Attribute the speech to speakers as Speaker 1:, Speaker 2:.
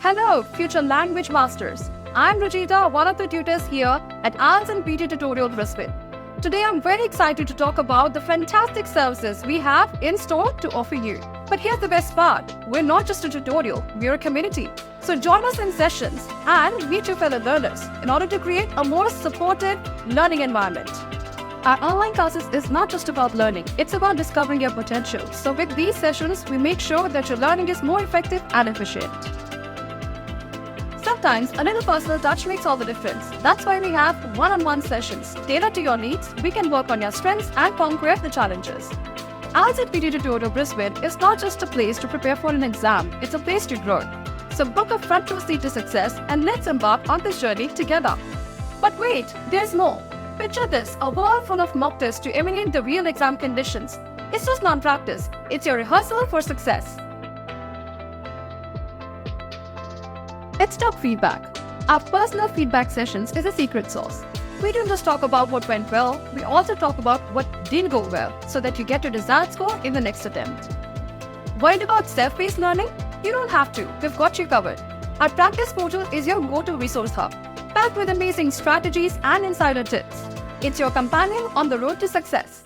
Speaker 1: Hello, future language masters. I'm Rajita, one of the tutors here at IELTS and PT Tutorial Brisbane. Today, I'm very excited to talk about the fantastic services we have in store to offer you. But here's the best part. We're not just a tutorial, we're a community. So join us in sessions and meet your fellow learners in order to create a more supportive learning environment. Our online classes is not just about learning, it's about discovering your potential. So with these sessions, we make sure that your learning is more effective and efficient. Sometimes a little personal touch makes all the difference. That's why we have one-on-one sessions. Tailored to your needs, we can work on your strengths and conquer the challenges. IELTS at PT Tutorial Brisbane is not just a place to prepare for an exam, it's a place to grow. So book a front row seat to success and let's embark on this journey together. But wait, there's more. Picture this, a world full of mock tests to emulate the real exam conditions. It's just non-practice, it's your rehearsal for success. Let's talk feedback. Our personal feedback sessions is a secret sauce. We don't just talk about what went well, we also talk about what didn't go well so that you get your desired score in the next attempt. Worried about self-paced learning? You don't have to, we've got you covered. Our practice portal is your go-to resource hub, packed with amazing strategies and insider tips. It's your companion on the road to success.